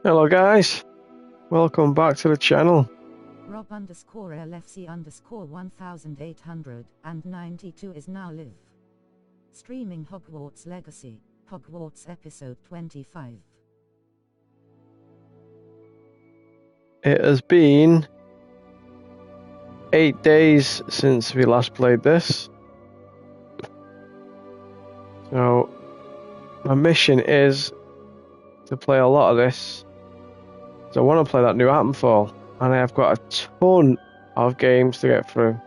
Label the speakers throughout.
Speaker 1: Hello guys, welcome back to the channel.
Speaker 2: Rob_LFC_1892 is now live. Streaming Hogwarts Legacy, Hogwarts episode 25.
Speaker 1: It has been 8 days since we last played this. So, my mission is to play a lot of this. So I want to play that new Appenfall, and I have got a ton of games to get through.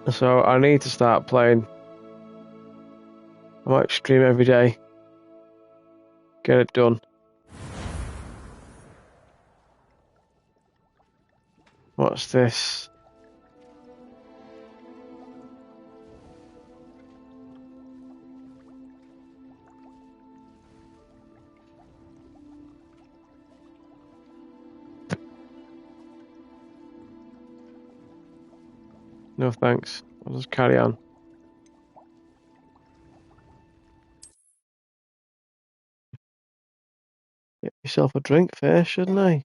Speaker 1: So I need to start playing. I might stream every day. Get it done. What's this? No thanks. I'll just carry on. Get yourself a drink first, shouldn't I?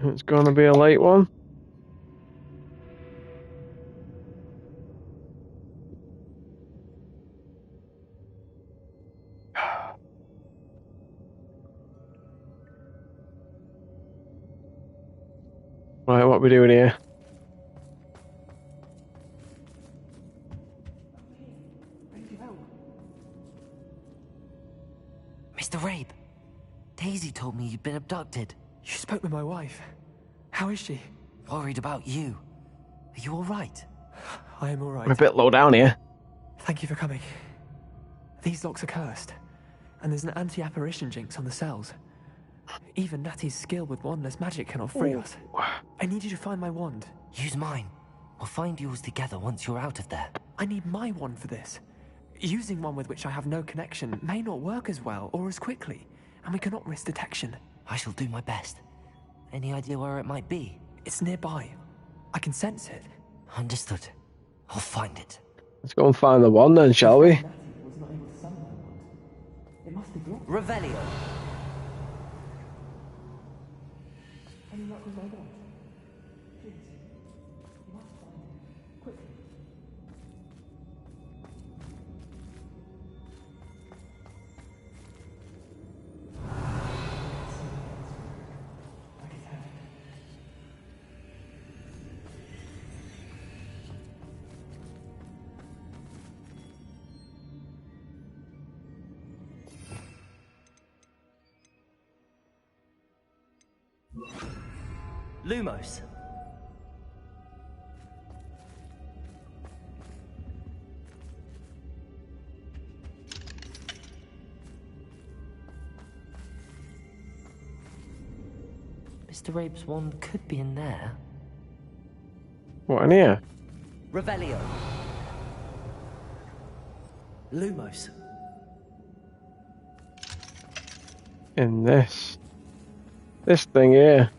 Speaker 1: It's going to be a late one. Right, what are we doing here?
Speaker 3: Mr. Rabe, Daisy told me you'd been abducted.
Speaker 4: You spoke with my wife. How is she?
Speaker 3: Worried about you. Are you all right?
Speaker 4: I am all right.
Speaker 1: I'm a bit low down here.
Speaker 4: Thank you for coming. These locks are cursed, and there's an anti-apparition jinx on the cells. Even Natty's skill with wandless magic cannot free us. I need you to find my wand.
Speaker 3: Use mine. We'll find yours together once you're out of there.
Speaker 4: I need my wand for this. Using one with which I have no connection may not work as well or as quickly, and we cannot risk detection.
Speaker 3: I shall do my best. Any idea where it might be?
Speaker 4: It's nearby. I can sense it.
Speaker 3: Understood. I'll find it.
Speaker 1: Let's go and find the one then, shall we?
Speaker 4: Natty was not able to summon my wand. It must be blocked.
Speaker 3: Revelio.
Speaker 4: Any luck with my wand? Please. You must find it. Quickly.
Speaker 3: Lumos. Mr. Rabe's wand could be in there.
Speaker 1: What, in here?
Speaker 3: Revelio. Lumos.
Speaker 1: In this. This thing here.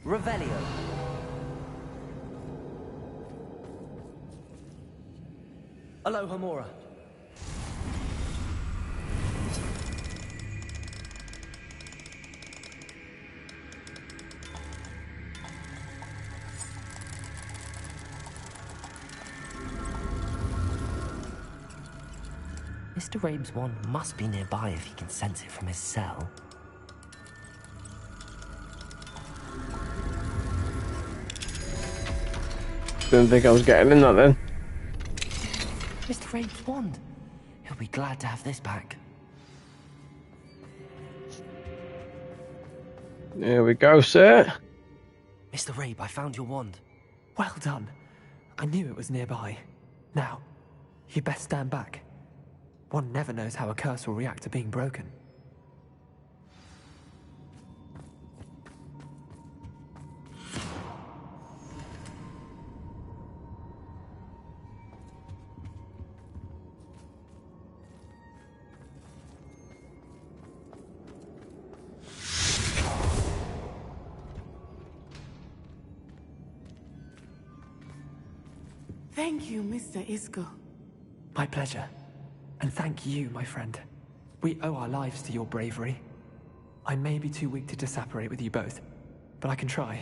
Speaker 3: Revelio. Alohomora. Mr. Rabe's wand must be nearby if he can sense it from his cell.
Speaker 1: Didn't think I was getting in that then.
Speaker 3: Mr. Rabe's wand. He'll be glad to have this back.
Speaker 1: Here we go, sir.
Speaker 3: Mr. Rabe, I found your wand.
Speaker 4: Well done. I knew it was nearby. Now, you best stand back. One never knows how a curse will react to being broken.
Speaker 5: Thank you, Mr. Isco.
Speaker 4: My pleasure. And thank you, my friend. We owe our lives to your bravery. I may be too weak to disapparate with you both, but I can try.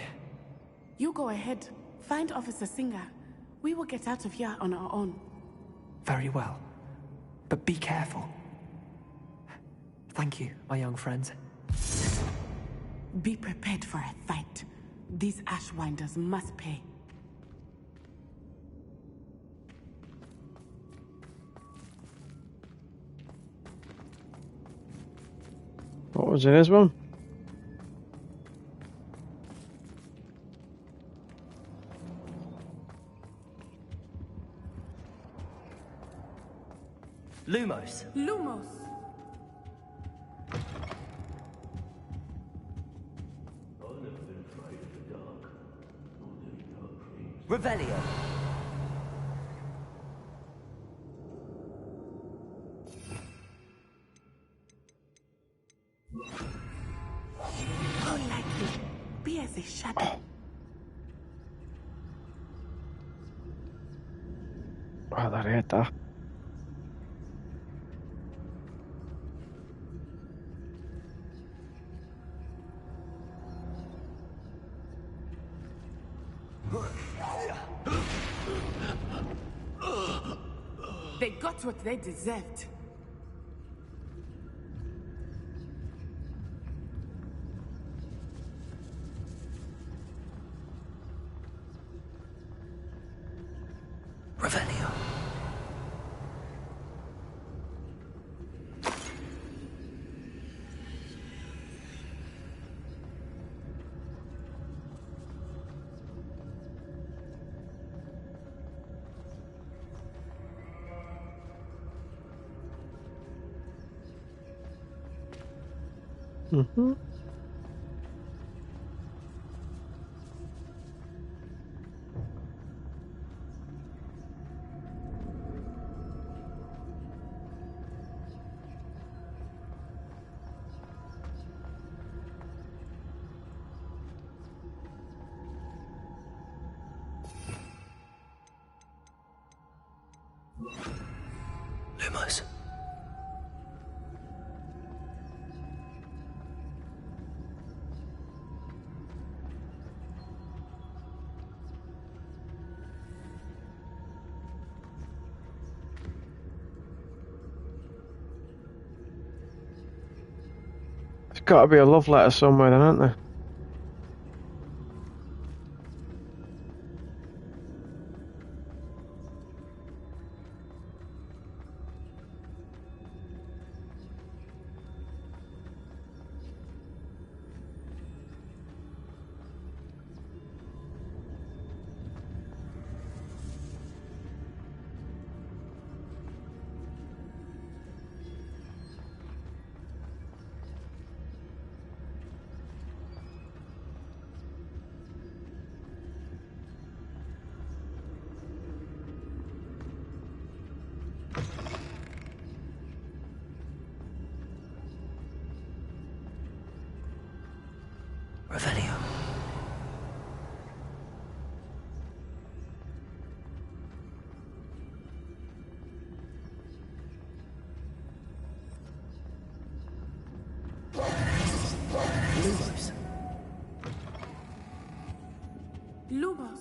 Speaker 5: You go ahead. Find Officer Singer. We will get out of here on our own.
Speaker 4: Very well. But be careful. Thank you, my young friends.
Speaker 5: Be prepared for a fight. These Ashwinders must pay.
Speaker 1: What was in his one?
Speaker 3: Lumos.
Speaker 5: Lumos!
Speaker 3: Revelio.
Speaker 5: Go lightly. Be as a shadow.
Speaker 1: Guarda, está.
Speaker 5: They got what they deserved.
Speaker 3: Revelio.
Speaker 1: Mm-hmm.
Speaker 3: Lumos.
Speaker 1: There's got to be a love letter somewhere, then, isn't there?
Speaker 3: Revelio. Lumos.
Speaker 5: Lumos.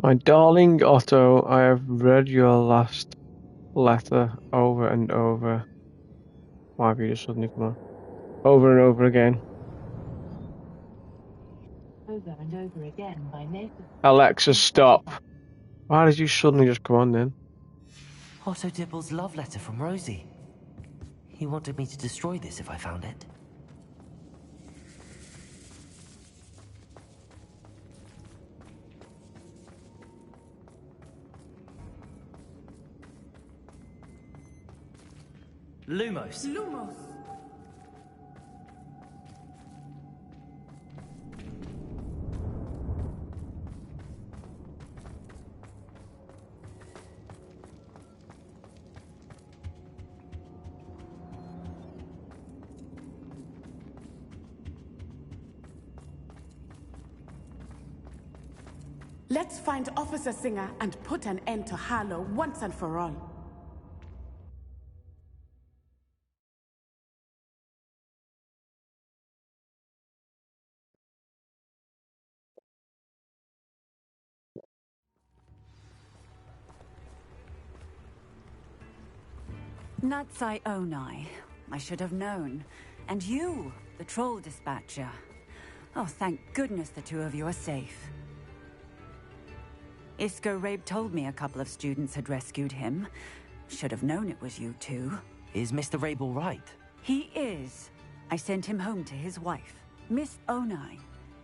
Speaker 1: My darling Otto, I have read your last letter over and over. Why have you just suddenly come on? Over and over again.
Speaker 6: Over and over again by native.
Speaker 1: Alexa, stop. Why did you suddenly just come on then?
Speaker 3: Otto Dibble's love letter from Rosie. He wanted me to destroy this if I found it. Lumos.
Speaker 5: Lumos. Let's find Officer Singer and put an end to Harlow once and for all.
Speaker 7: Natsai Onai. I should have known. And you, the troll dispatcher. Oh, thank goodness the two of you are safe. Isco Rabe told me a couple of students had rescued him. Should have known it was you two.
Speaker 3: Is Mr. Rabe all right?
Speaker 7: He is. I sent him home to his wife. Miss Onai,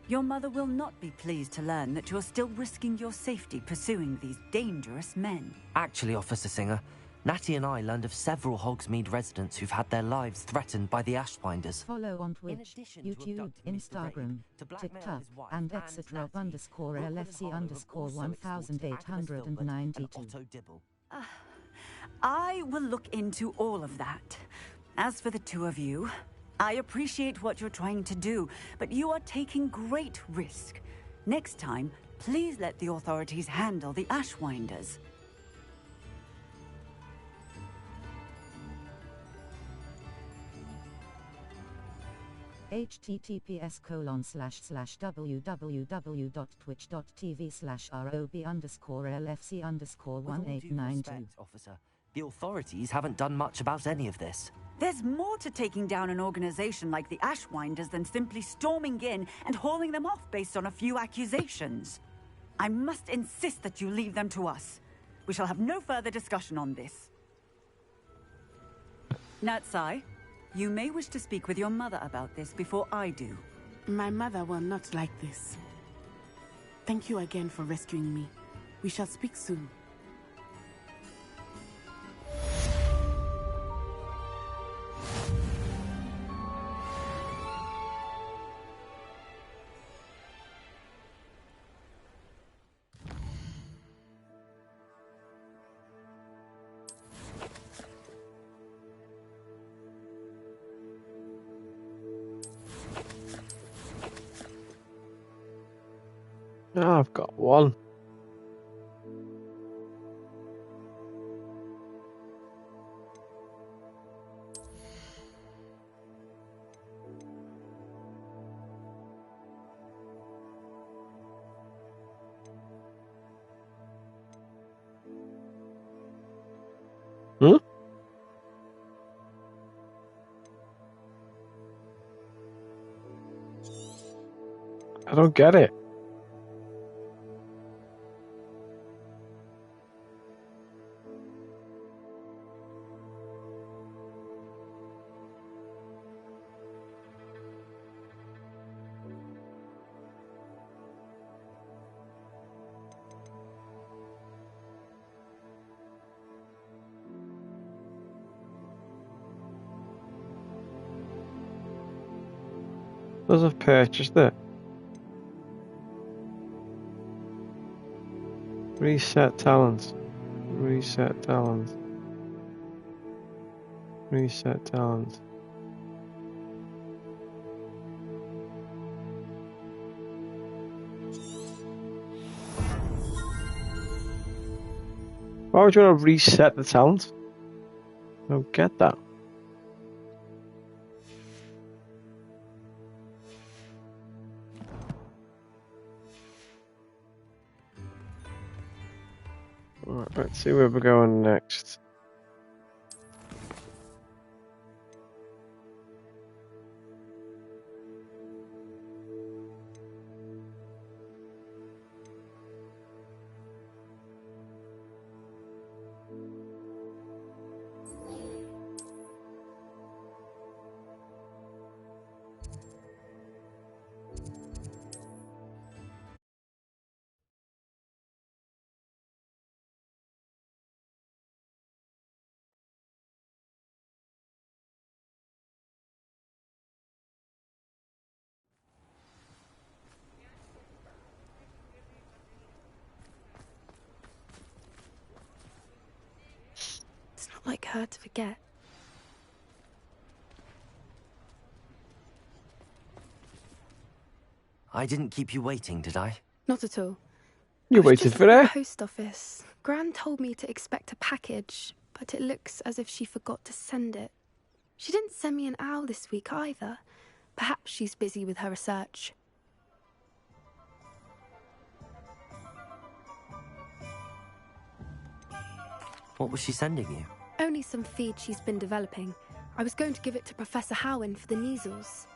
Speaker 7: your mother will not be pleased to learn that you're still risking your safety pursuing these dangerous men.
Speaker 3: Actually, Officer Singer, Natty and I learned of several Hogsmeade residents who've had their lives threatened by the Ashbinders.
Speaker 2: Follow on
Speaker 3: In
Speaker 2: Twitch,
Speaker 3: addition to
Speaker 2: YouTube,
Speaker 3: abducting Mr.
Speaker 2: Instagram,
Speaker 3: Rabe, to blackmail
Speaker 2: TikTok,
Speaker 3: his wife
Speaker 2: and
Speaker 3: and
Speaker 2: etc.
Speaker 3: Natty,
Speaker 2: underscore
Speaker 3: Brooklyn
Speaker 2: LFC
Speaker 3: and Harlow have
Speaker 2: underscore
Speaker 3: also extorted Agnes Philbert and
Speaker 2: 1892.
Speaker 3: Otto Dibble.
Speaker 7: I will look into all of that. As for the two of you, I appreciate what you're trying to do, but you are taking great risk. Next time, please let the authorities handle the Ashwinders.
Speaker 2: https://www.twitch.tv/rob_lfc_1892.
Speaker 3: Officer, the authorities haven't done much about any of this.
Speaker 7: There's more to taking down an organization like the Ashwinders than simply storming in and hauling them off based on a few accusations. I must insist that you leave them to us. We shall have no further discussion on this. Natsai, you may wish to speak with your mother about this before I do.
Speaker 5: My mother will not like this. Thank you again for rescuing me. We shall speak soon.
Speaker 1: Oh, I've got one. Hmm? I don't get it. Does have purchased it. Reset talents. Reset talents. Reset talents. Why would you want to reset the talent? I don't get that. Right, let's see where we're going next.
Speaker 8: It's not like her to forget.
Speaker 3: I didn't keep you waiting, did I?
Speaker 8: Not at all.
Speaker 1: You
Speaker 8: I was
Speaker 1: waited
Speaker 8: just
Speaker 1: for
Speaker 8: at the
Speaker 1: that?
Speaker 8: post office. Gran told me to expect a package, but it looks as if she forgot to send it. She didn't send me an owl this week either. Perhaps she's busy with her research.
Speaker 3: What was she sending you?
Speaker 8: Only some feed she's been developing. I was going to give it to Professor Howen for the measles.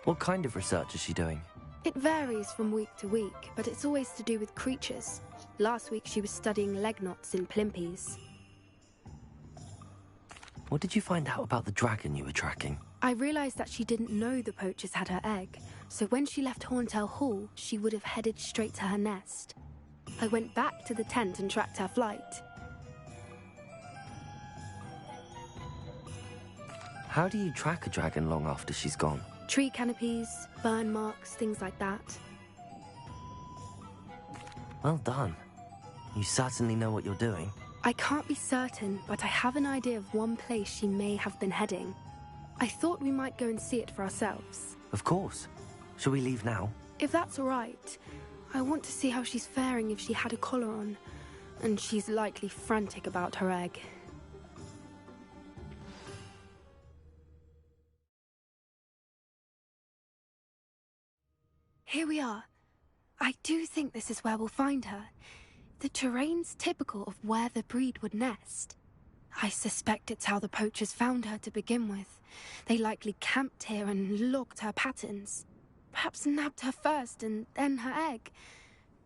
Speaker 3: What kind of research is she doing?
Speaker 8: It varies from week to week, but it's always to do with creatures. Last week she was studying leg knots in plimpies.
Speaker 3: What did you find out about the dragon you were tracking?
Speaker 8: I realised that she didn't know the poachers had her egg, so when she left Horntail Hall, she would have headed straight to her nest. I went back to the tent and tracked her flight.
Speaker 3: How do you track a dragon long after she's gone?
Speaker 8: Tree canopies, burn marks, things like that.
Speaker 3: Well done. You certainly know what you're doing.
Speaker 8: I can't be certain, but I have an idea of one place she may have been heading. I thought we might go and see it for ourselves.
Speaker 3: Of course. Shall we leave now?
Speaker 8: If that's all right. I want to see how she's faring if she had a collar on. And she's likely frantic about her egg. Here we are. I do think this is where we'll find her. The terrain's typical of where the breed would nest. I suspect it's how the poachers found her to begin with. They likely camped here and logged her patterns. Perhaps nabbed her first and then her egg.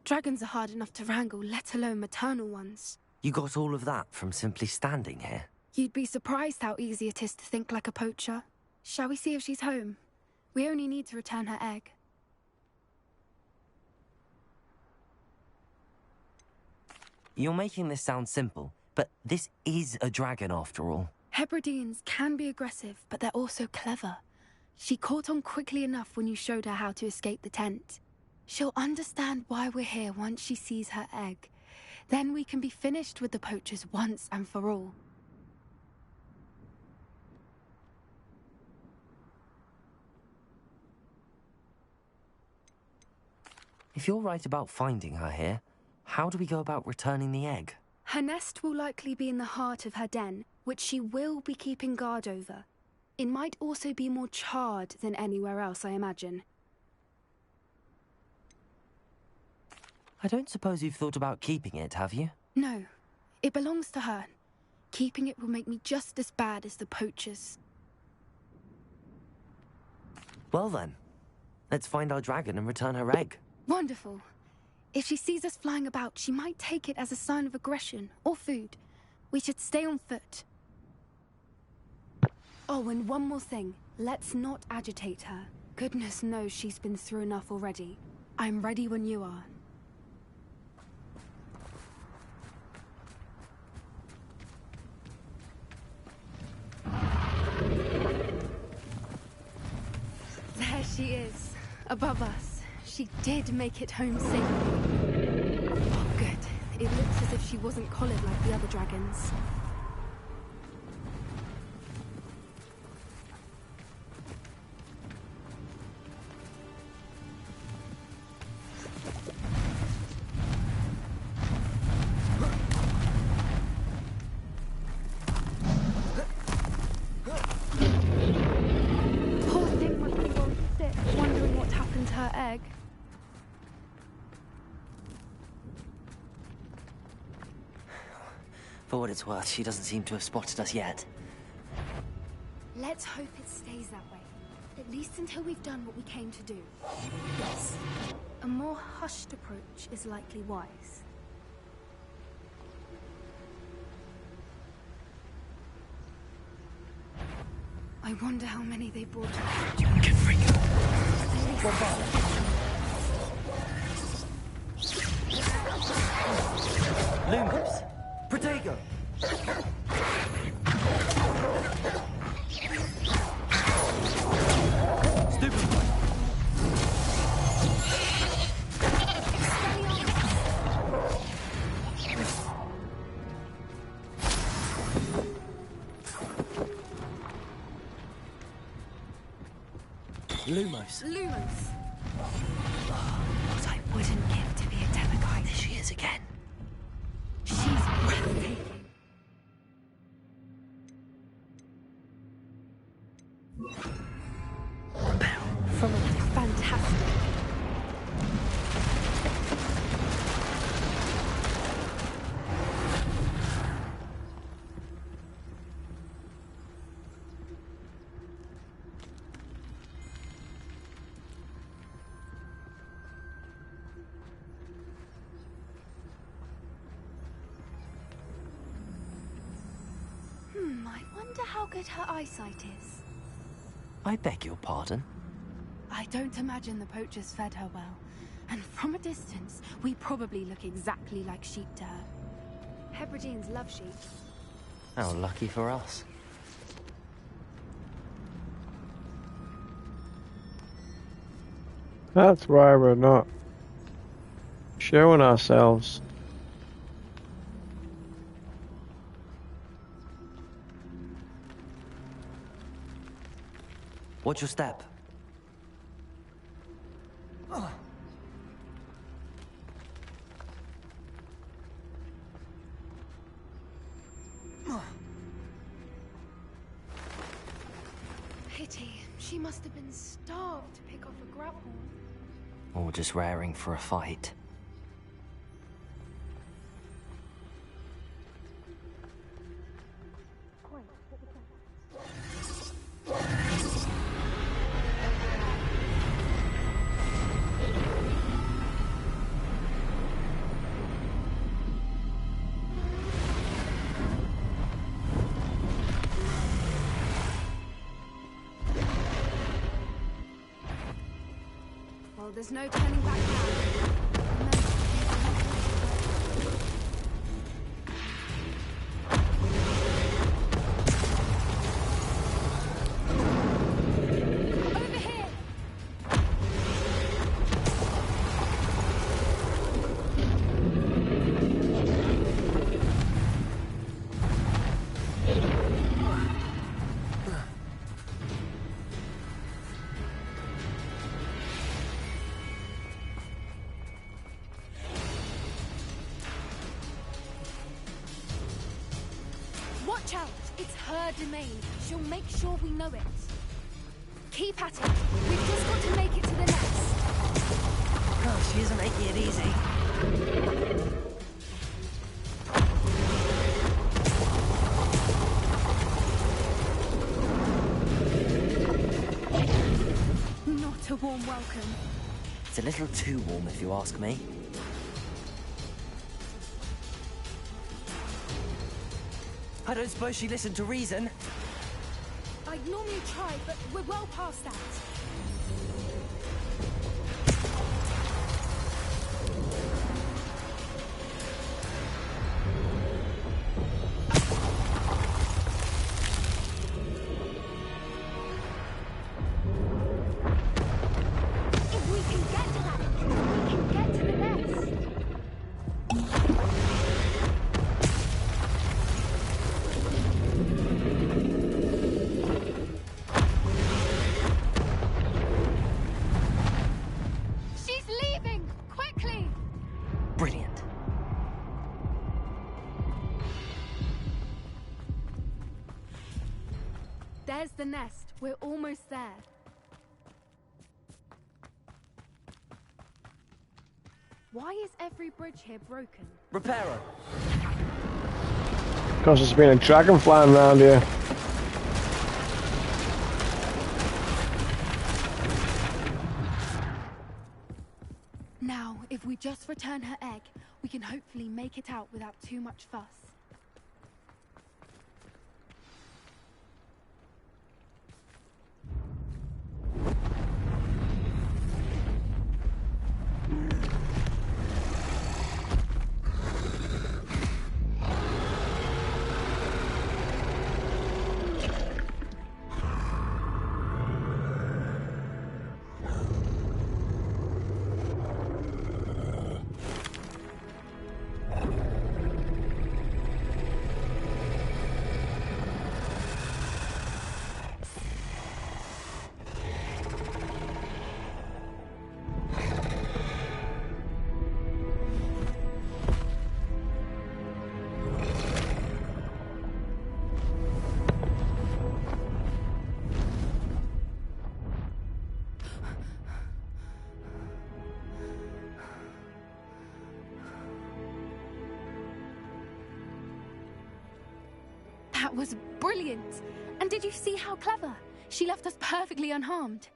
Speaker 8: Dragons are hard enough to wrangle, let alone maternal ones.
Speaker 3: You got all of that from simply standing here?
Speaker 8: You'd be surprised how easy it is to think like a poacher. Shall we see if she's home? We only need to return her egg.
Speaker 3: You're making this sound simple, but this is a dragon after all.
Speaker 8: Hebrideans can be aggressive, but they're also clever. She caught on quickly enough when you showed her how to escape the tent. She'll understand why we're here once she sees her egg. Then we can be finished with the poachers once and for all.
Speaker 3: If you're right about finding her here, how do we go about returning the egg?
Speaker 8: Her nest will likely be in the heart of her den, which she will be keeping guard over. It might also be more charred than anywhere else, I imagine.
Speaker 3: I don't suppose you've thought about keeping it, have you?
Speaker 8: No, it belongs to her. Keeping it will make me just as bad as the poachers.
Speaker 3: Well then, let's find our dragon and return her egg.
Speaker 8: Wonderful. If she sees us flying about, she might take it as a sign of aggression or food. We should stay on foot. Oh, and one more thing. Let's not agitate her. Goodness knows she's been through enough already. I'm ready when you are. There she is, above us. She did make it home safely. Oh, good. It looks as if she wasn't collared like the other dragons. Poor thing must be well sick, wondering what happened to her egg.
Speaker 3: For what it's worth, she doesn't seem to have spotted us yet.
Speaker 8: Let's hope it stays that way. At least until we've done what we came to do. Yes. A more hushed approach is likely wise. I wonder how many they brought.
Speaker 4: Get free.
Speaker 3: Lumos! Protego! Stupid! Lumos.
Speaker 8: Lumos!
Speaker 3: What I wouldn't give to be a demigod. There she is again.
Speaker 8: She's breathtaking. Fantastic. I wonder how good her eyesight is.
Speaker 3: I beg your pardon?
Speaker 8: I don't imagine the poachers fed her well. And from a distance, we probably look exactly like sheep to her. Hebrideans love sheep.
Speaker 3: How lucky for us.
Speaker 1: That's why we're not showing ourselves.
Speaker 3: Watch your step.
Speaker 8: Pity. She must have been starved to pick off a grub horn.
Speaker 3: Or just raring for a fight.
Speaker 8: Well, there's no turning back now. Over here! Watch out! It's her domain. She'll make sure we know it. Keep at it. We've just got to make it to the nest.
Speaker 3: Oh, she isn't making it easy.
Speaker 8: Not a warm welcome.
Speaker 3: It's a little too warm, if you ask me. I don't suppose she listened to reason.
Speaker 8: I'd normally try, but we're well past that. If we can get to that, we can get to the nest. She's leaving! Quickly!
Speaker 3: Brilliant.
Speaker 8: There's the nest. We're almost there. Why is every bridge here broken?
Speaker 3: Reparo.
Speaker 1: Because there's been a dragon flying around here.
Speaker 8: Now, if we just return her egg, we can hopefully make it out without too much fuss. That was brilliant! And did you see how clever? She left us perfectly unharmed.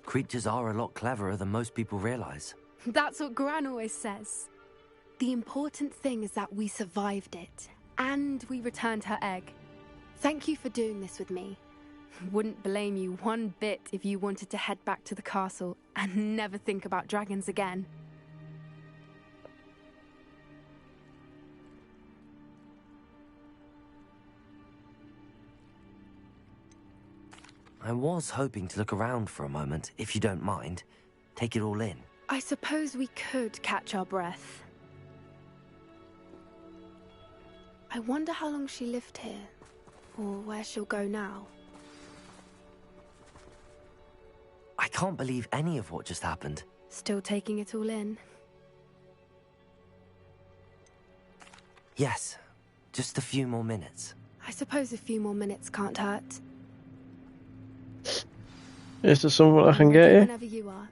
Speaker 3: Creatures are a lot cleverer than most people realize.
Speaker 8: That's what Gran always says. The important thing is that we survived it, and we returned her egg. Thank you for doing this with me. Wouldn't blame you one bit if you wanted to head back to the castle and never think about dragons again.
Speaker 3: I was hoping to look around for a moment, if you don't mind. Take it all in.
Speaker 8: I suppose we could catch our breath. I wonder how long she lived here, or where she'll go now.
Speaker 3: I can't believe any of what just happened.
Speaker 8: Still taking it all in?
Speaker 3: Yes, just a few more minutes.
Speaker 8: I suppose a few more minutes can't hurt.
Speaker 1: Is there something I can get you?
Speaker 8: Whenever you are.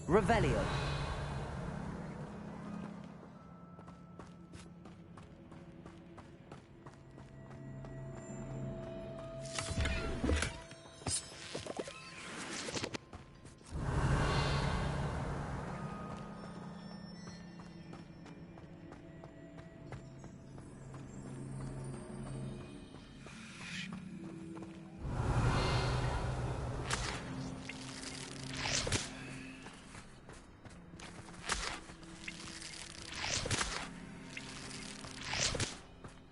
Speaker 3: Revelio.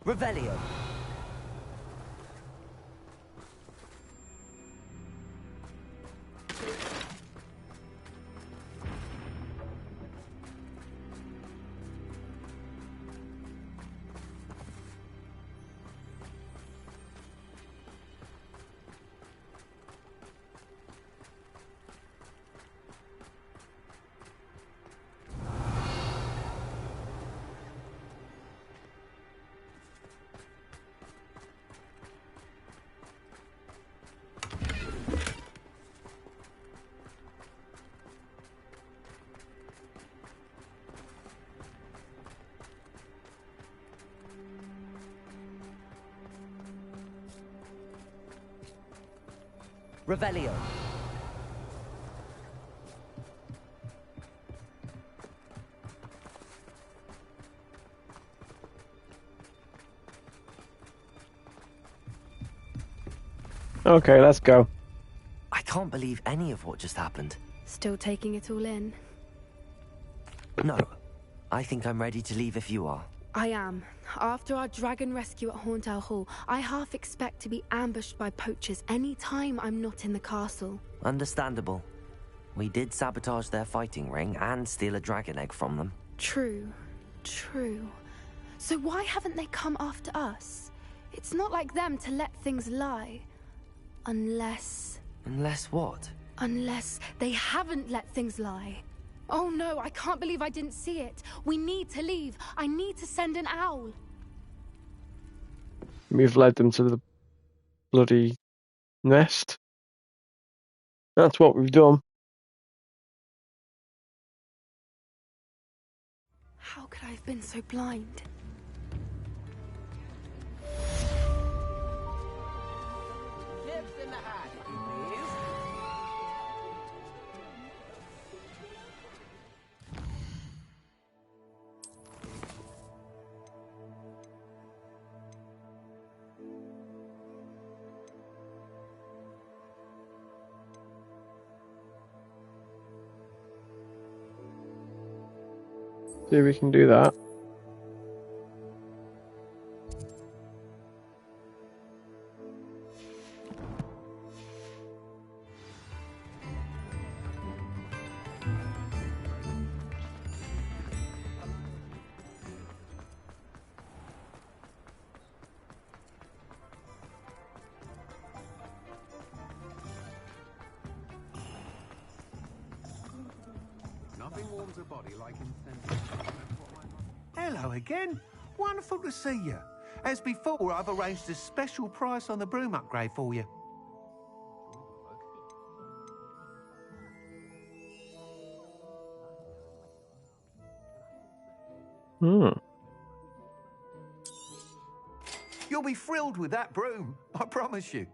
Speaker 3: Revelio. Revelio.
Speaker 1: Okay, let's go.
Speaker 3: I can't believe any of what just happened.
Speaker 8: Still taking it all in?
Speaker 3: No, I think I'm ready to leave if you are.
Speaker 8: I am. After our dragon rescue at Hauntow Hall, I half expect to be ambushed by poachers any time I'm not in the castle.
Speaker 3: Understandable. We did sabotage their fighting ring and steal a dragon egg from them.
Speaker 8: True. True. So why haven't they come after us? It's not like them to let things lie. Unless...
Speaker 3: Unless what?
Speaker 8: Unless they haven't let things lie. Oh no, I can't believe I didn't see it. We need to leave. I need to send an owl.
Speaker 1: We've led them to the bloody nest. That's what we've done.
Speaker 8: How could I have been so blind?
Speaker 9: Chips in the hat, if you please.
Speaker 1: See if we can do that.
Speaker 10: Nothing warms a body like incense. Hello again. Wonderful to see you. As before, I've arranged a special price on the broom upgrade for you. You'll be thrilled with that broom, I promise you.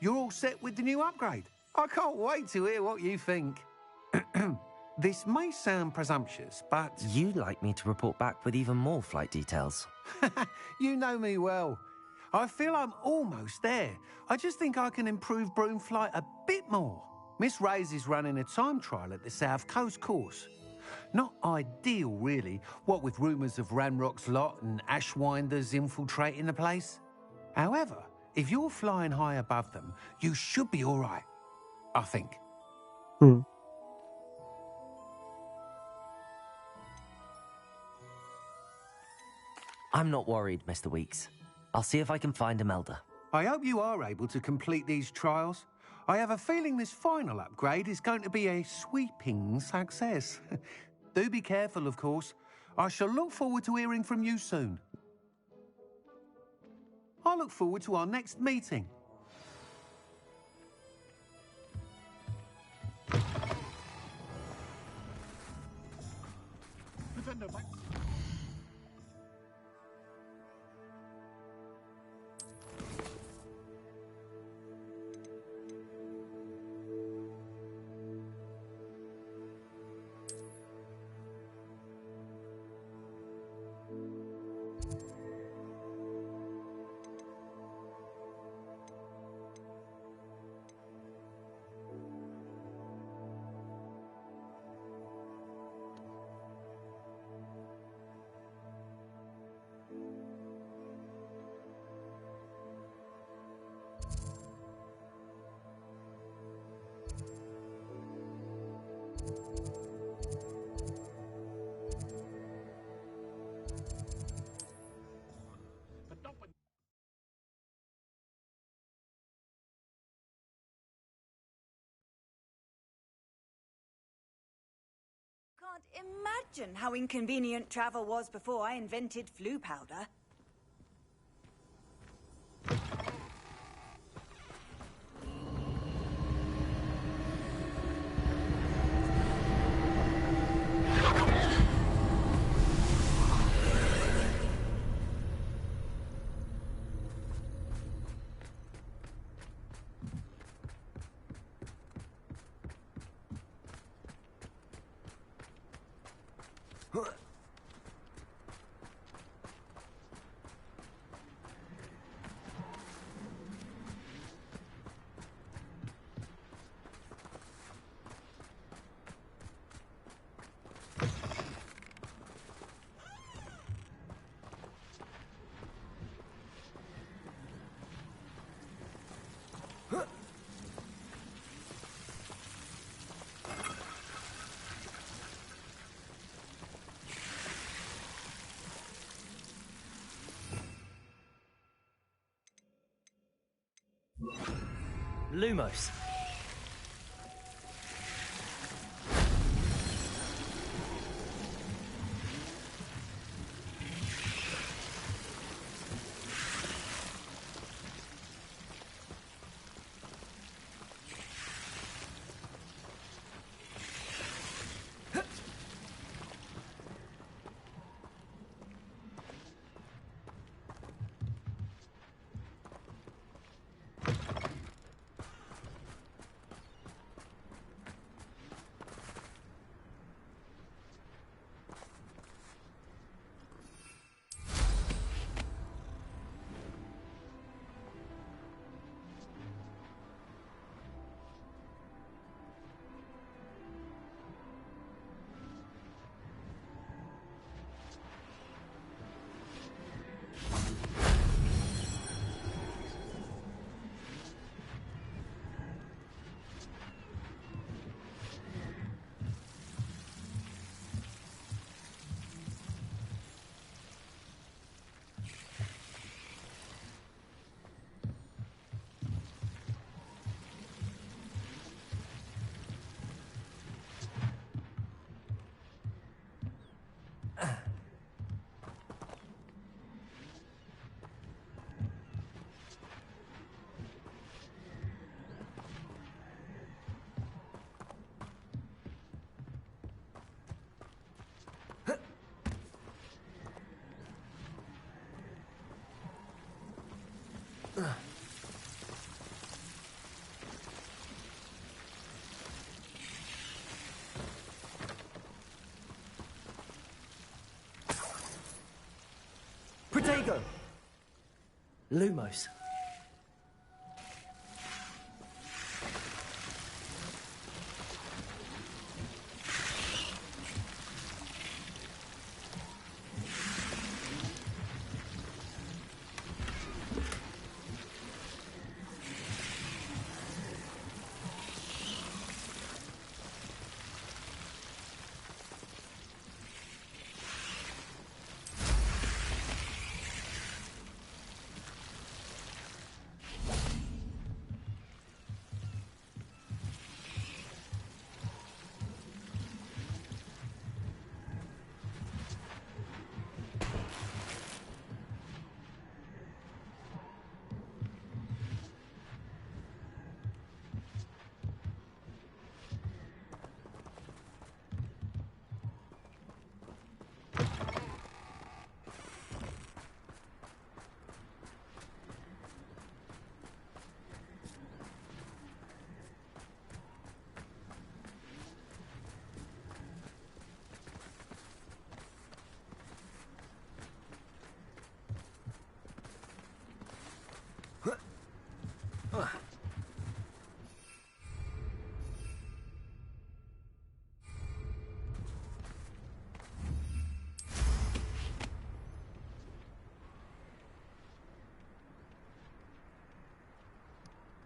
Speaker 10: You're all set with the new upgrade. I can't wait to hear what you think. This may sound presumptuous, but...
Speaker 3: You'd like me to report back with even more flight details.
Speaker 10: You know me well. I feel I'm almost there. I just think I can improve broom flight a bit more. Miss Ray's is running a time trial at the South Coast course. Not ideal, really, what with rumours of Ranrock's lot and Ashwinders infiltrating the place. However, if you're flying high above them, you should be all right, I think.
Speaker 3: I'm not worried, Mr. Weeks. I'll see if I can find Imelda.
Speaker 10: I hope you are able to complete these trials. I have a feeling this final upgrade is going to be a sweeping success. Do be careful, of course. I shall look forward to hearing from you soon. I look forward to our next meeting.
Speaker 7: Can't imagine how inconvenient travel was before I invented flu powder.
Speaker 11: Lumos. Protego! Lumos.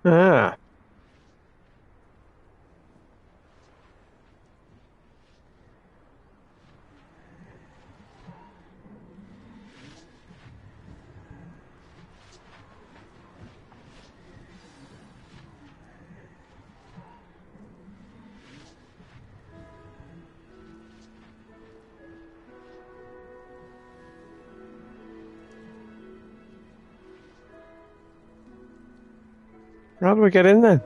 Speaker 1: Ah. How do we get in then?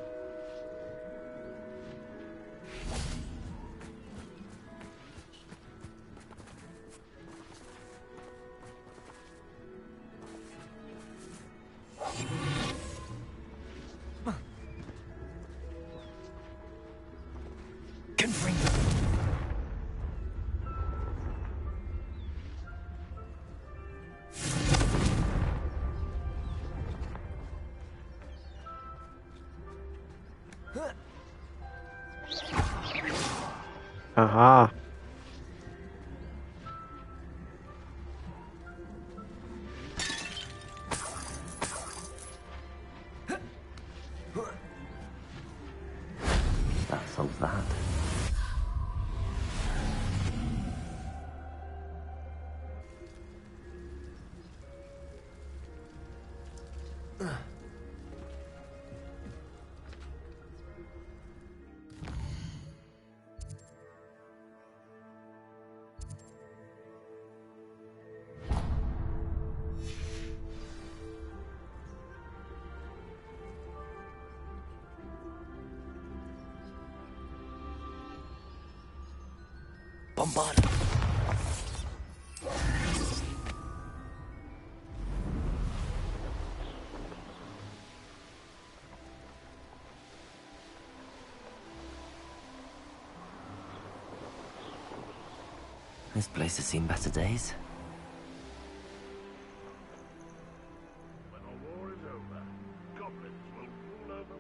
Speaker 1: Aha.
Speaker 3: That solves that. bottom. This place has seen better days.
Speaker 11: When the war is over, goblins will rule over.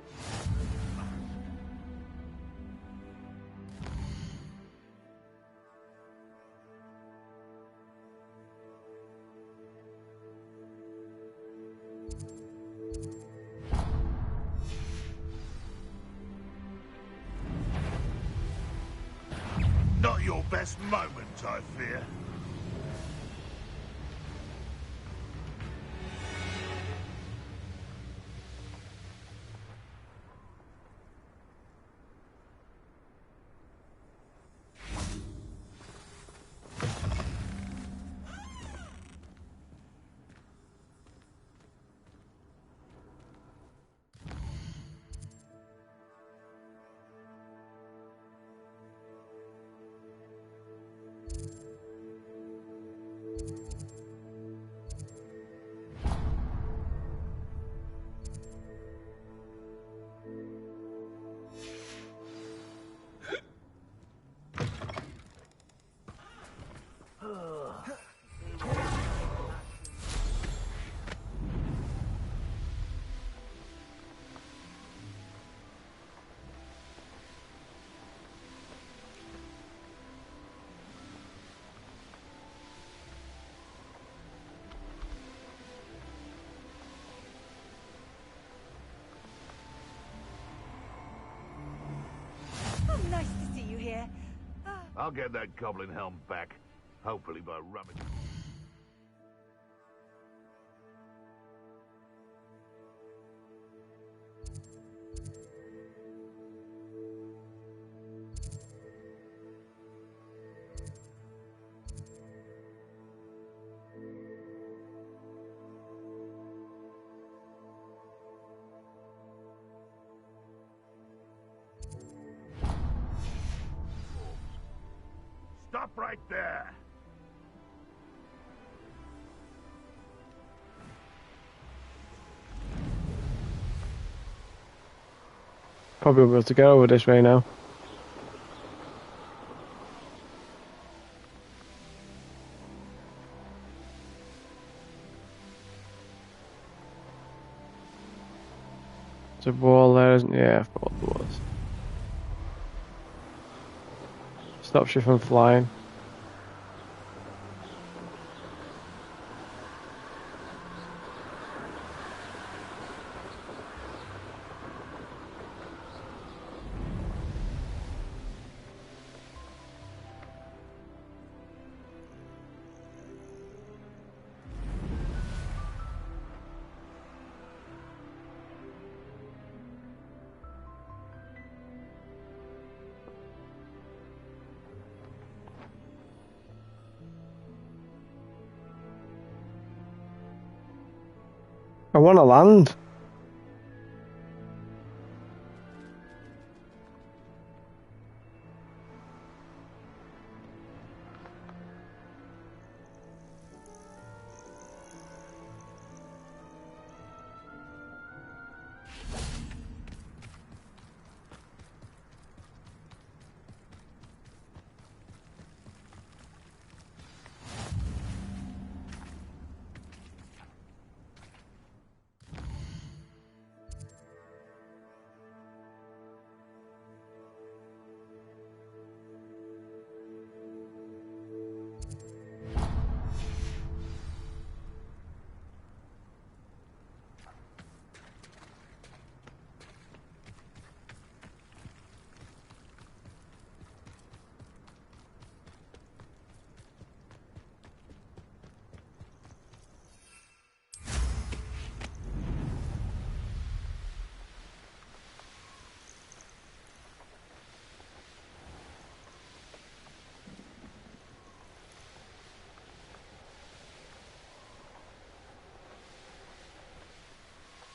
Speaker 11: Not your best moment, I fear.
Speaker 7: Oh, nice to see you here.
Speaker 11: I'll get that goblin helm back. Hopefully by rummaging. Stop right there!
Speaker 1: Probably be able to get over this way now. There's a wall there, isn't there? Yeah, I thought there was. Stops you from flying. I want to land.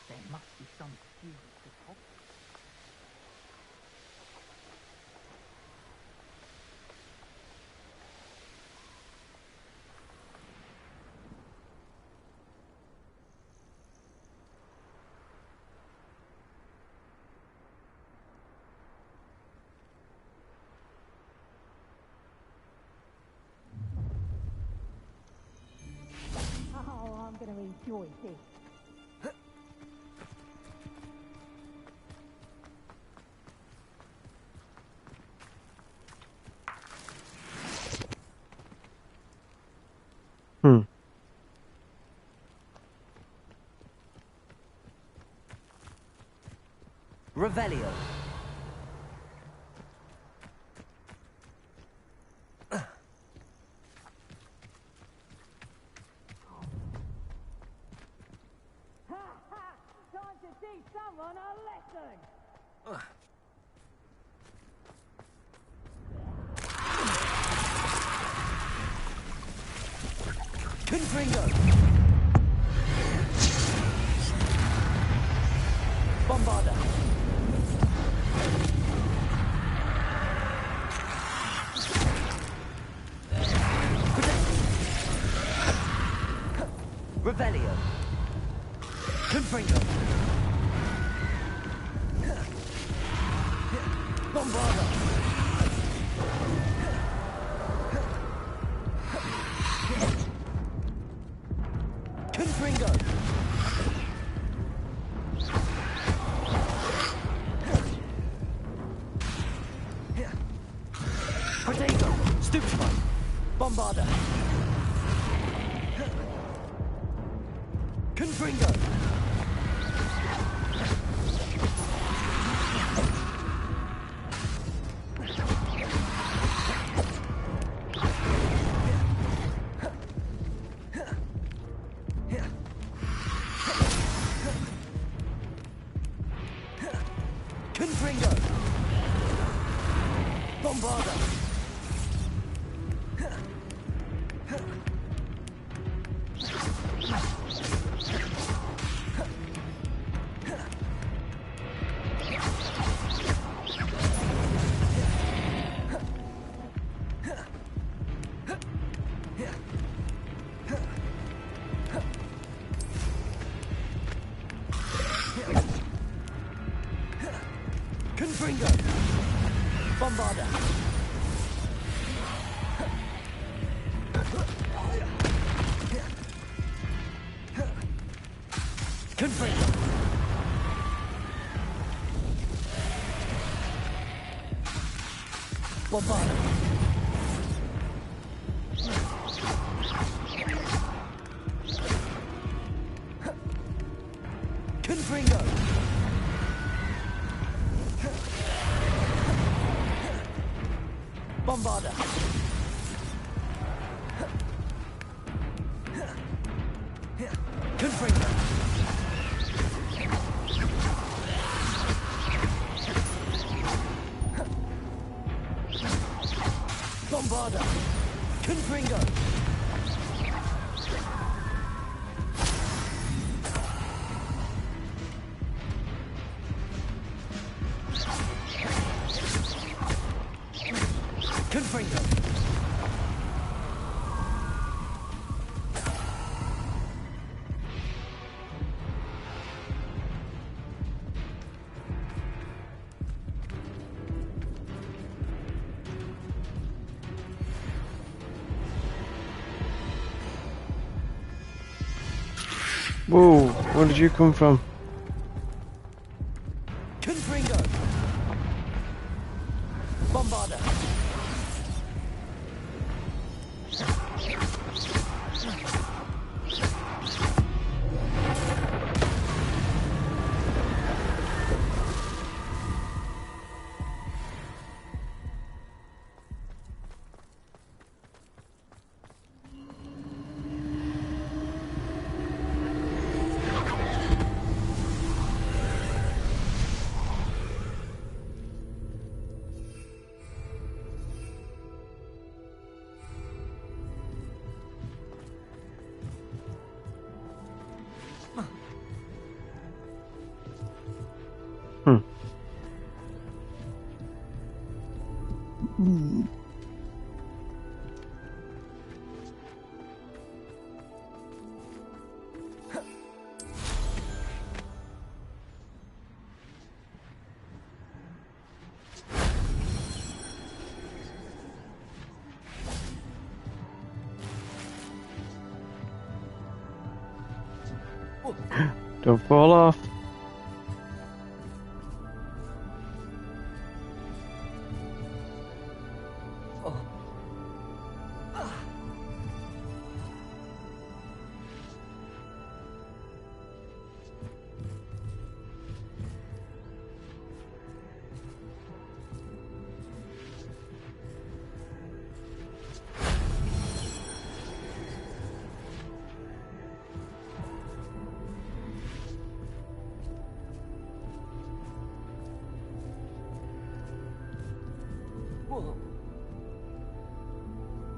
Speaker 12: There must be some excuse to talk. join him.
Speaker 3: Revelio.
Speaker 12: Time to teach someone a lesson!
Speaker 3: Confringo! Bombarda! Revelio! Confringo! Bombarda! Confringo! Protego! Stupefy! Bombarda! Confringo! Confringo! Bombarda! Confringo! Bombarda! Confringo! Bombarda! Confringo! Bombarda! Confringo! Bombarda! Confringo! Confringo!
Speaker 1: Whoa, where did you come from?
Speaker 3: Confringo! Bombarda!
Speaker 1: Don't fall off.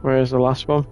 Speaker 1: Where's the last one?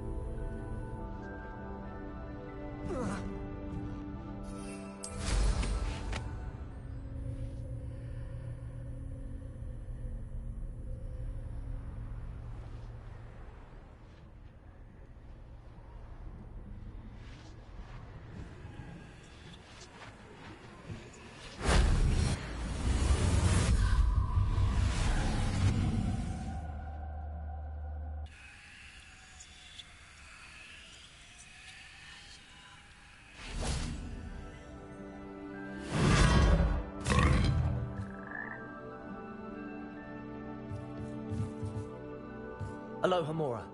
Speaker 13: Aloha Mora.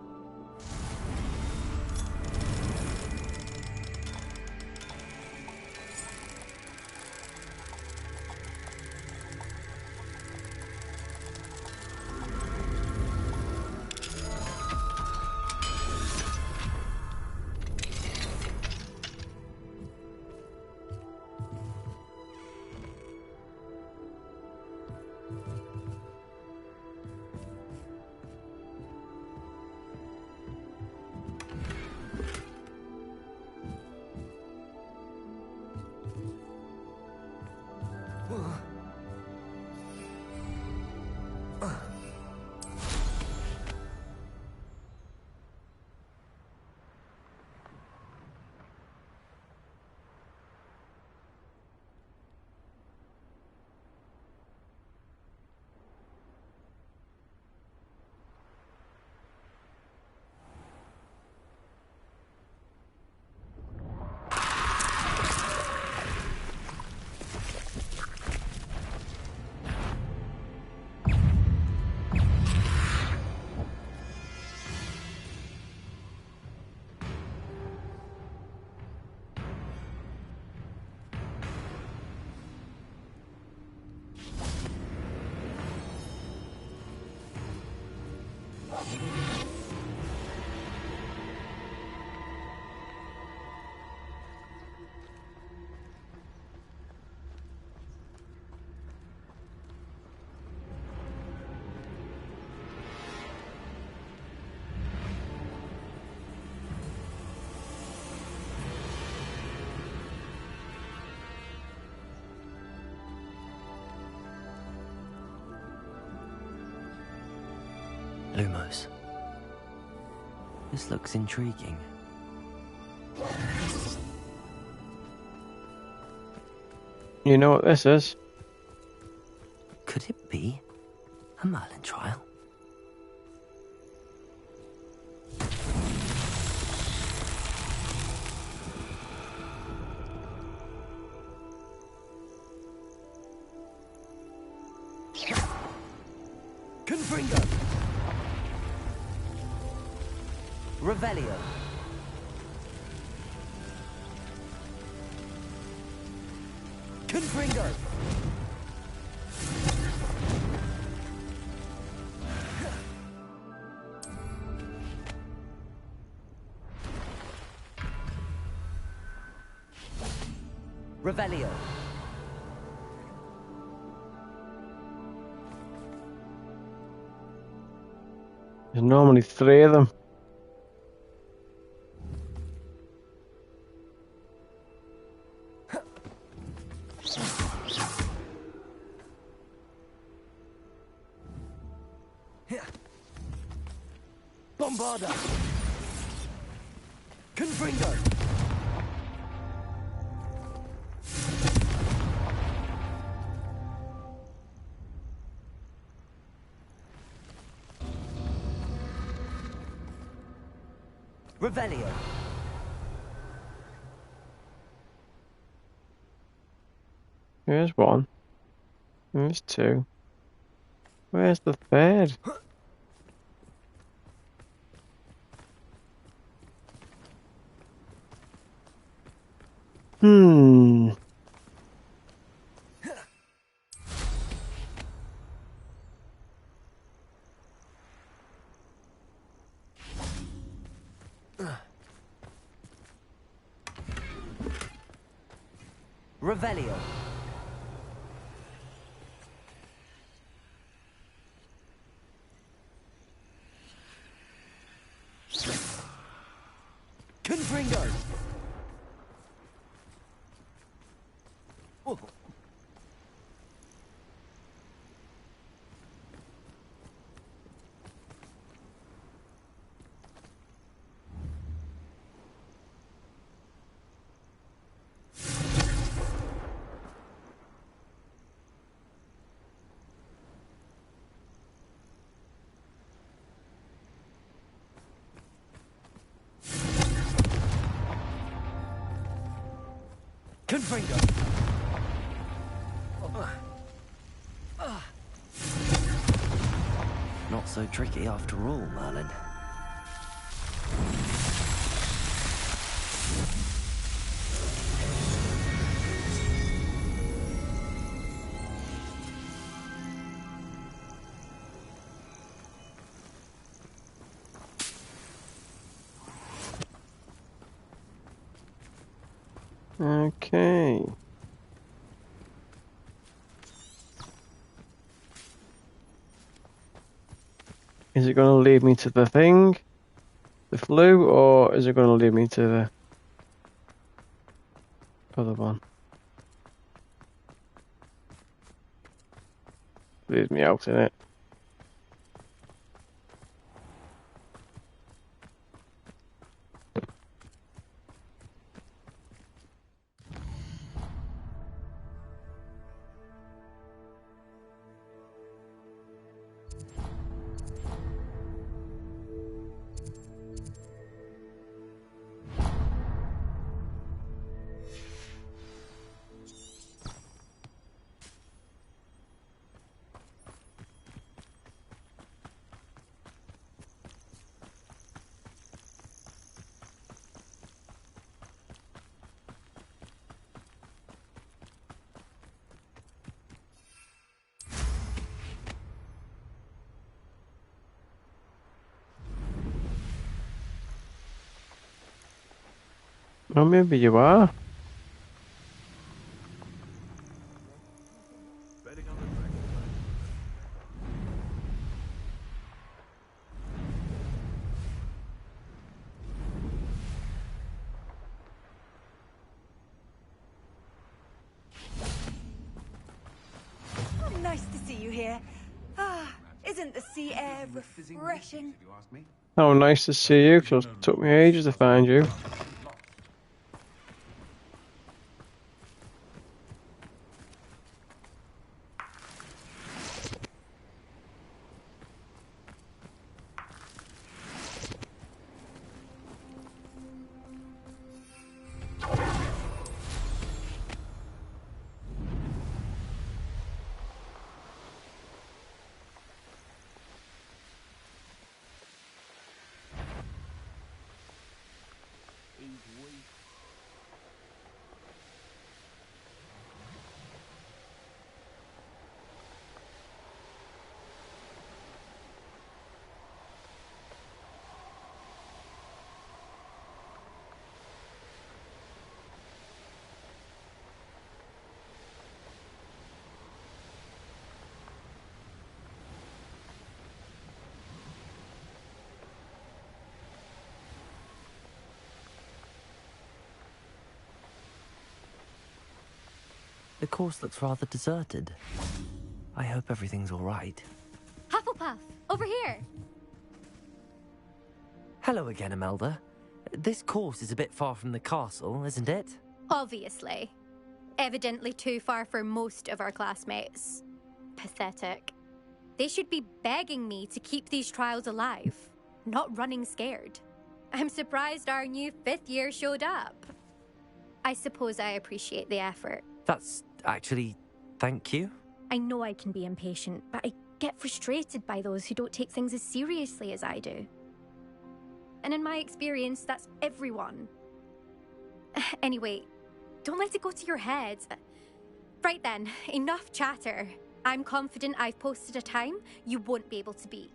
Speaker 3: Lumos. This looks intriguing.
Speaker 1: You know what this is?
Speaker 3: Could it be a Merlin trial?
Speaker 13: Confringo.
Speaker 3: Revelio.
Speaker 13: Confringo.
Speaker 3: Revelio.
Speaker 1: There's normally 3 of them.
Speaker 13: Bombarda. Confringo.
Speaker 3: Revelio.
Speaker 1: Here's one. There's two. Where's the third? Hmm.
Speaker 3: Revelio.
Speaker 13: Confringo. Oh. Confringo.
Speaker 3: Not so tricky after all, Merlin.
Speaker 1: Okay. Is it going to lead me to the thing? The flu? Or is it going to lead me to the other one? Leads me out in it. Or maybe you are.
Speaker 7: Oh, nice to see you here. Ah, isn't the sea air refreshing?
Speaker 1: Oh, nice to see you, 'cause it took me ages to find you.
Speaker 3: The course looks rather deserted. I hope everything's all right.
Speaker 14: Hufflepuff, over here.
Speaker 3: Hello again, Imelda. This course is a bit far from the castle, isn't it?
Speaker 14: Obviously. Evidently too far for most of our classmates. Pathetic. They should be begging me to keep these trials alive, not running scared. I'm surprised our new 5th year showed up. I suppose I appreciate the effort.
Speaker 3: That's actually thank you.
Speaker 14: I know I can be impatient, but I get frustrated by those who don't take things as seriously as I do. And in my experience, that's everyone. Anyway, don't let it go to your head. Right then, enough chatter. I'm confident I've posted a time you won't be able to beat.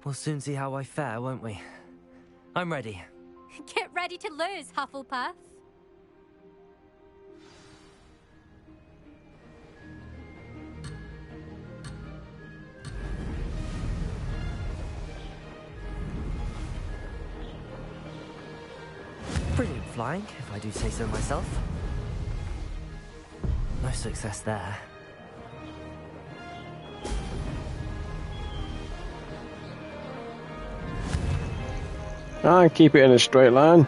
Speaker 3: We'll soon see how I fare, won't we? I'm ready.
Speaker 14: Get ready to lose, Hufflepuff.
Speaker 3: Brilliant flying, if I do say so myself. No success there.
Speaker 1: And keep it in a straight line.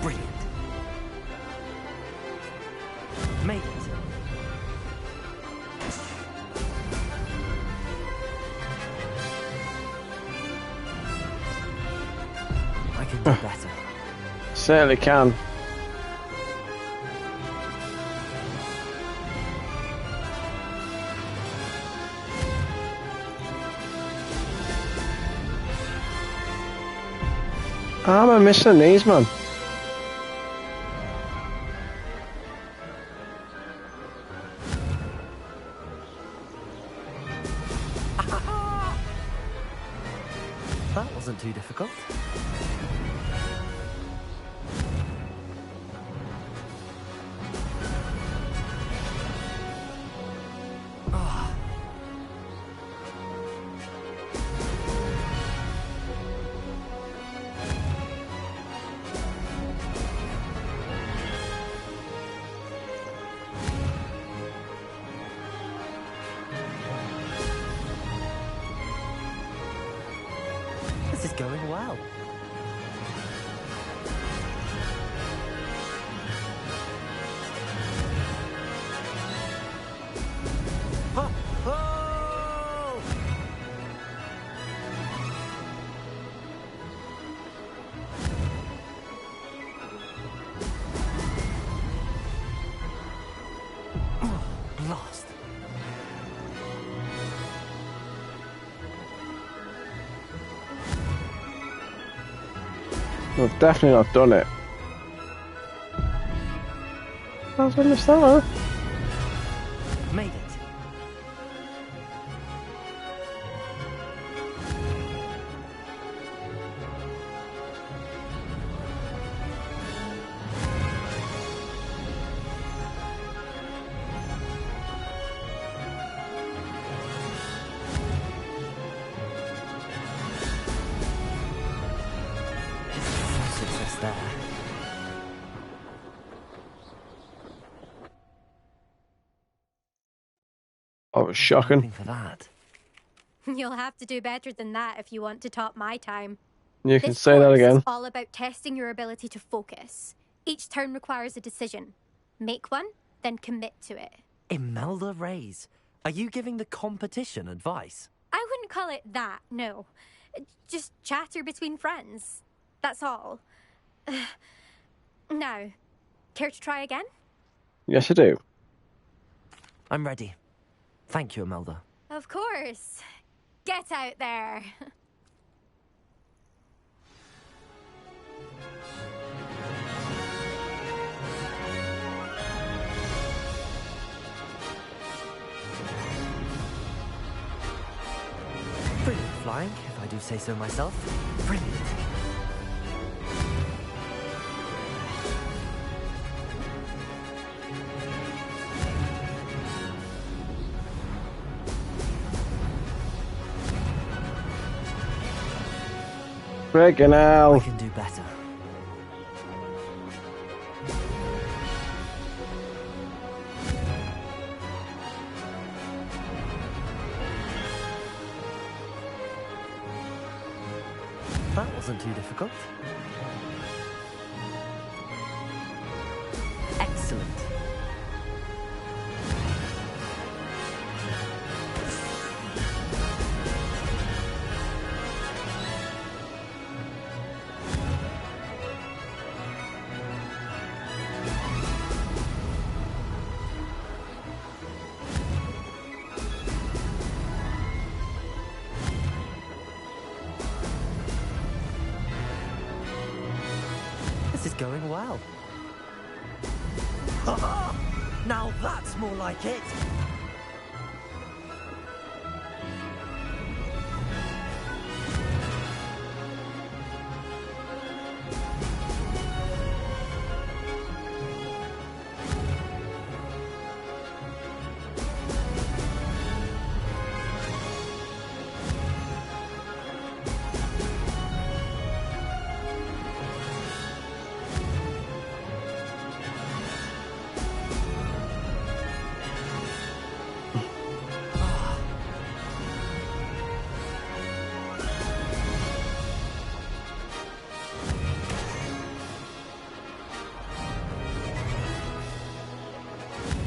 Speaker 3: Brilliant. Made it. I can do better.
Speaker 1: Certainly can. How am I missing these, man?
Speaker 3: That wasn't too difficult. This is going well. Ho, ho! Oh, blast.
Speaker 1: I've definitely not done it. How's I missed that one?
Speaker 3: Made it. No success there.
Speaker 1: Oh, it was shocking.
Speaker 3: Hoping for that.
Speaker 14: You'll have to do better than that if you want to top my time.
Speaker 1: You can
Speaker 14: This
Speaker 1: say that
Speaker 14: course
Speaker 1: again.
Speaker 14: is all about testing your ability to focus. Each turn requires a decision. Make one, then commit to it.
Speaker 3: Imelda Reyes, are you giving the competition advice?
Speaker 14: I wouldn't call it that, no. Just chatter between friends. That's all. Now, care to try again?
Speaker 1: Yes, I do.
Speaker 3: I'm ready. Thank you, Imelda.
Speaker 14: Of course. Get out there.
Speaker 3: Brilliant flying, if I do say so myself. Brilliant.
Speaker 1: Freaking hell.
Speaker 3: I can do better. That wasn't too difficult. Excellent. This is going well. Now that's more like it.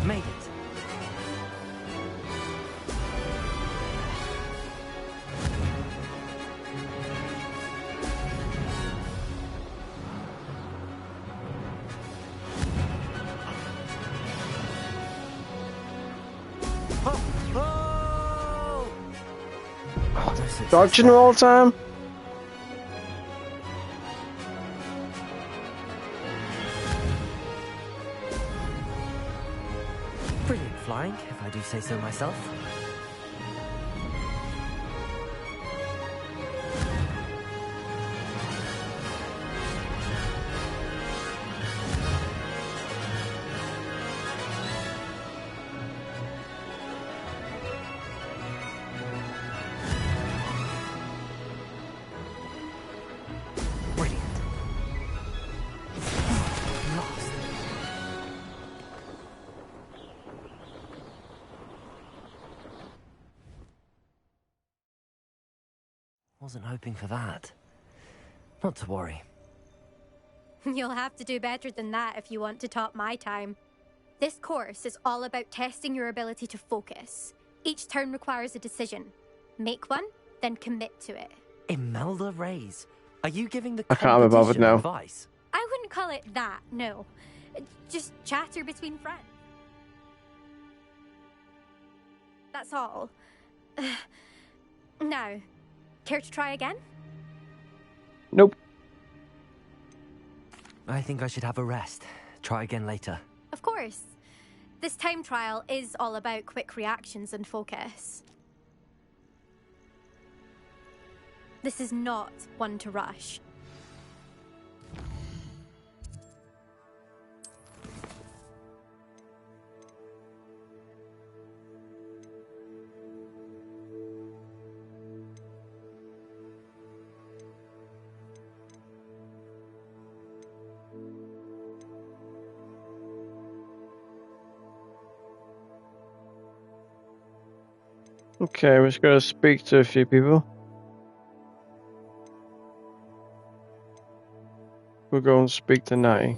Speaker 3: Made it.
Speaker 1: Dodging her all the time.
Speaker 3: Brilliant flying, if I do say so myself. Brilliant. Lost. Wasn't hoping for that. Not to worry.
Speaker 14: You'll have to do better than that if you want to top my time. This course is all about testing your ability to focus. Each turn requires a decision. Make one, then commit to it.
Speaker 3: Imelda Reyes, are you giving the
Speaker 1: I can't be bothered
Speaker 3: competition
Speaker 1: now.
Speaker 3: advice?
Speaker 14: I wouldn't call it that, no. Just chatter between friends. That's all. Now, care to try again?
Speaker 1: Nope.
Speaker 3: I think I should have a rest. Try again later.
Speaker 14: Of course. This time trial is all about quick reactions and focus. This is not one to rush.
Speaker 1: Okay, we're just going to speak to a few people. We'll go and speak to Natty.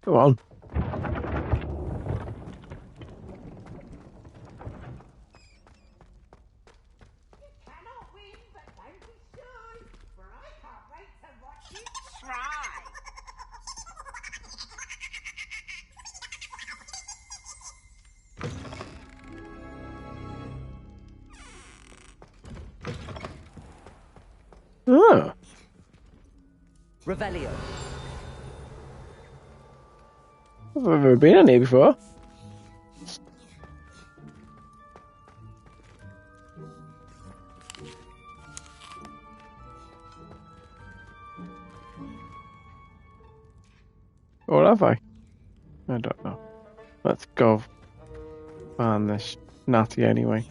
Speaker 1: Come on. Oh.
Speaker 3: Revelio.
Speaker 1: I've never been in here before. Or have I? I don't know. Let's go find this Natty anyway.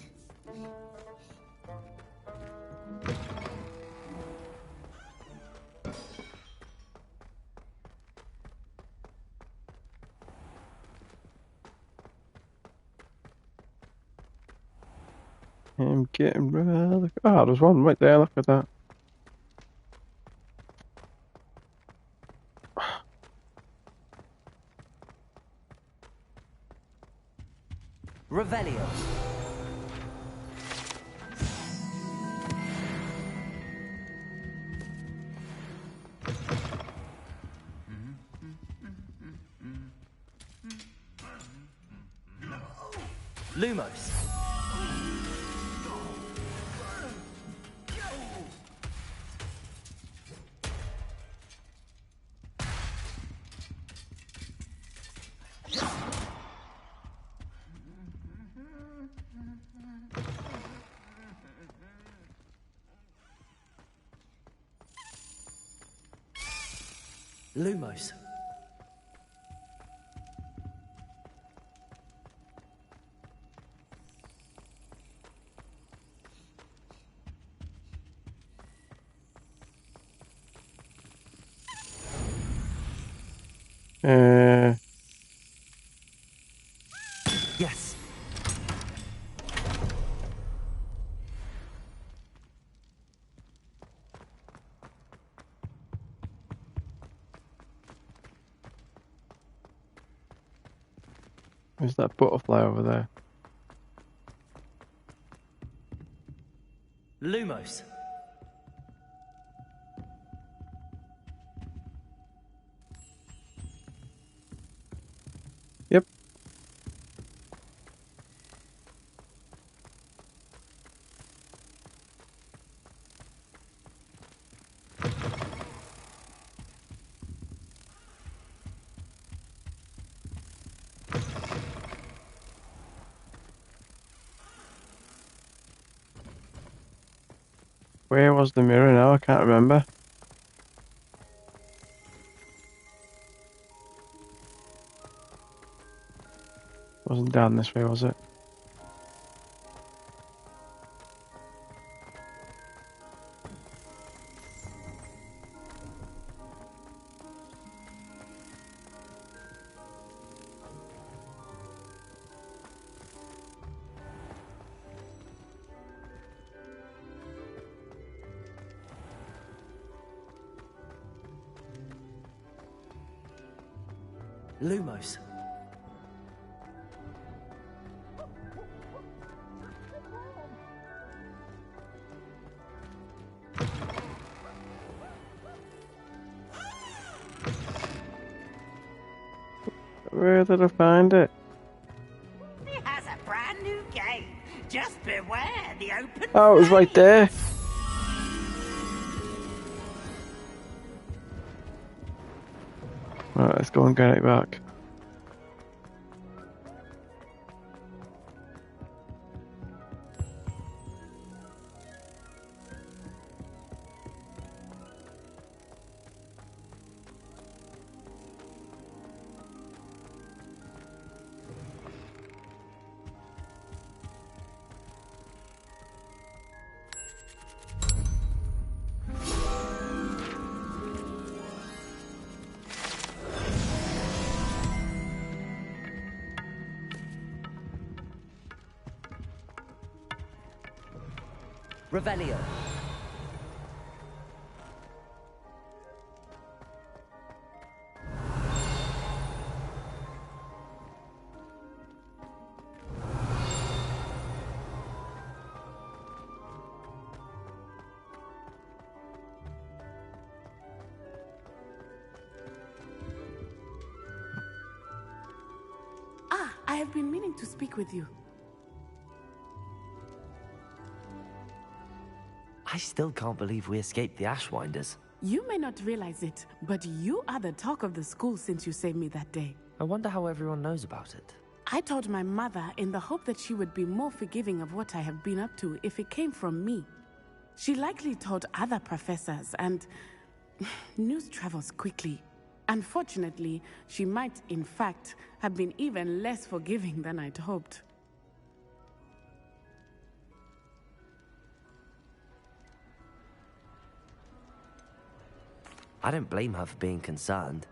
Speaker 1: I'm getting rather... Oh, there's one right there, look at that.
Speaker 3: Revelio. Lumos. Lumos. Yes.
Speaker 1: There's that butterfly over there.
Speaker 3: Lumos.
Speaker 1: Yep. Where was the mirror now? I can't remember. Wasn't down this way, was it?
Speaker 3: Lumos.
Speaker 1: Where did I find it?
Speaker 9: He has a brand new game. Just beware the open.
Speaker 1: Oh, it was right there. Right, let's go and get it back.
Speaker 3: Revelio.
Speaker 5: Ah, I have been meaning to speak with you.
Speaker 3: I still can't believe we escaped the Ashwinders.
Speaker 5: You may not realize it, but you are the talk of the school since you saved me that day.
Speaker 3: I wonder how everyone knows about it.
Speaker 5: I told my mother in the hope that she would be more forgiving of what I have been up to if it came from me. She likely told other professors, and news travels quickly. Unfortunately, she might, in fact, have been even less forgiving than I'd hoped.
Speaker 3: I don't blame her for being concerned.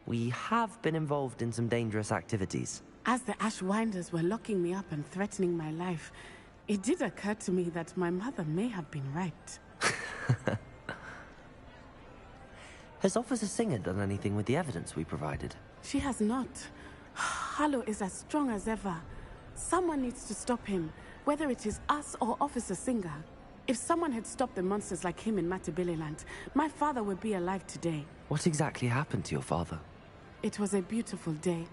Speaker 3: We have been involved in some dangerous activities.
Speaker 5: As the Ashwinders were locking me up and threatening my life, it did occur to me that my mother may have been right.
Speaker 3: Has Officer Singer done anything with the evidence we provided?
Speaker 5: She has not. Harlow is as strong as ever. Someone needs to stop him, whether it is us or Officer Singer. If someone had stopped the monsters like him in Matabeleland, my father would be alive today.
Speaker 3: What exactly happened to your father?
Speaker 5: It was a beautiful day.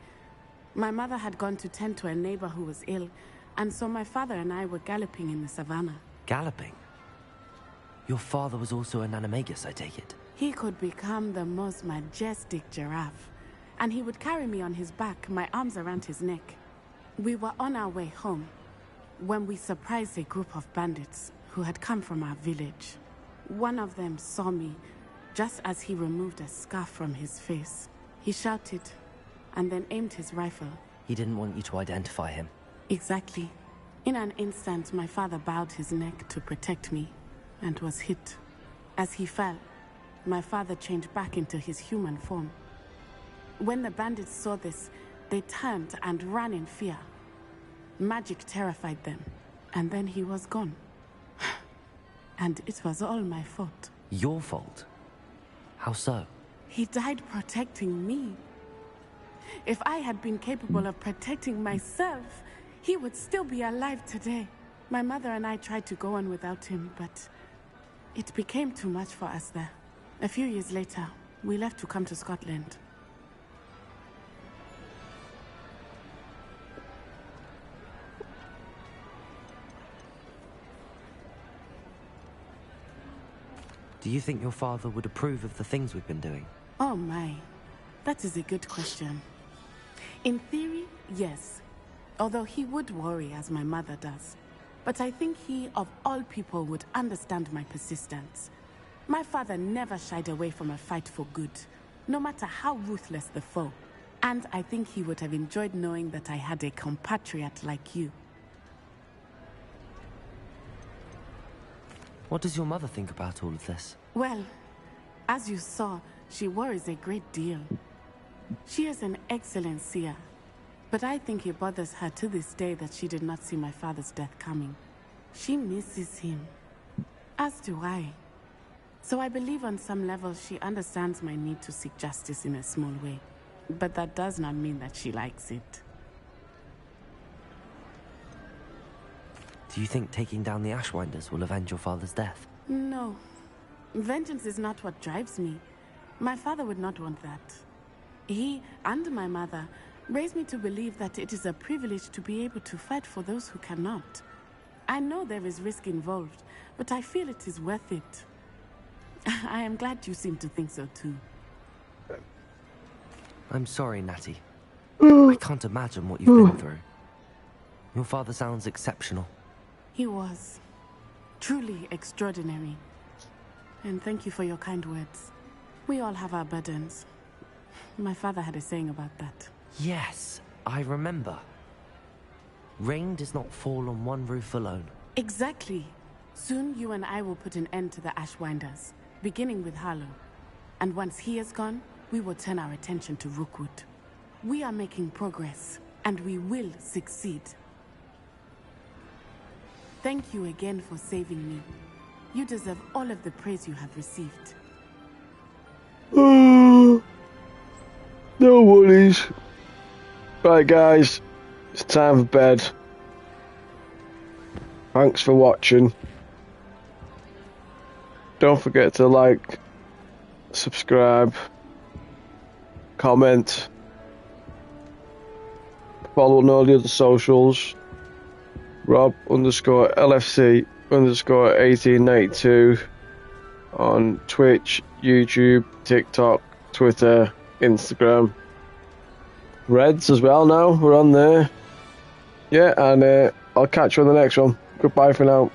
Speaker 5: My mother had gone to tend to a neighbor who was ill, and so my father and I were galloping in the savannah.
Speaker 3: Galloping? Your father was also an animagus, I take it?
Speaker 5: He could become the most majestic giraffe, and he would carry me on his back, my arms around his neck. We were on our way home when we surprised a group of bandits who had come from our village. One of them saw me just as he removed a scarf from his face. He shouted and then aimed his rifle.
Speaker 3: He didn't want you to identify him.
Speaker 5: Exactly. In an instant, my father bowed his neck to protect me and was hit. As he fell, my father changed back into his human form. When the bandits saw this, they turned and ran in fear. Magic terrified them, and then he was gone. And it was all my fault.
Speaker 3: Your fault? How so?
Speaker 5: He died protecting me. If I had been capable of protecting myself, he would still be alive today. My mother and I tried to go on without him, but it became too much for us there. A few years later, we left to come to Scotland.
Speaker 3: Do you think your father would approve of the things we've been doing?
Speaker 5: Oh my, that is a good question. In theory, yes. Although he would worry, as my mother does. But I think he, of all people, would understand my persistence. My father never shied away from a fight for good, no matter how ruthless the foe. And I think he would have enjoyed knowing that I had a compatriot like you.
Speaker 3: What does your mother think about all of this?
Speaker 5: Well, as you saw, she worries a great deal. She is an excellent seer, but I think it bothers her to this day that she did not see my father's death coming. She misses him, as do I. So I believe on some level she understands my need to seek justice in a small way. But that does not mean that she likes it.
Speaker 3: Do you think taking down the Ashwinders will avenge your father's death?
Speaker 5: No. Vengeance is not what drives me. My father would not want that. He and my mother raised me to believe that it is a privilege to be able to fight for those who cannot. I know there is risk involved, but I feel it is worth it. I am glad you seem to think so too.
Speaker 3: I'm sorry, Natty. I can't imagine what you've been through. Your father sounds exceptional.
Speaker 5: He was. Truly extraordinary. And thank you for your kind words. We all have our burdens. My father had a saying about that.
Speaker 3: Yes, I remember. Rain does not fall on one roof alone.
Speaker 5: Exactly. Soon you and I will put an end to the Ashwinders, beginning with Harlow. And once he is gone, we will turn our attention to Rookwood. We are making progress, and we will succeed. Thank you again for saving me. You deserve all of the praise you have received.
Speaker 1: No worries. Right, guys, it's time for bed. Thanks for watching. Don't forget to like, subscribe, comment, follow on all the other socials. Rob_LFC_1892 on Twitch, YouTube, TikTok, Twitter, Instagram. Reds as well now, we're on there. Yeah, and I'll catch you on the next one. Goodbye for now.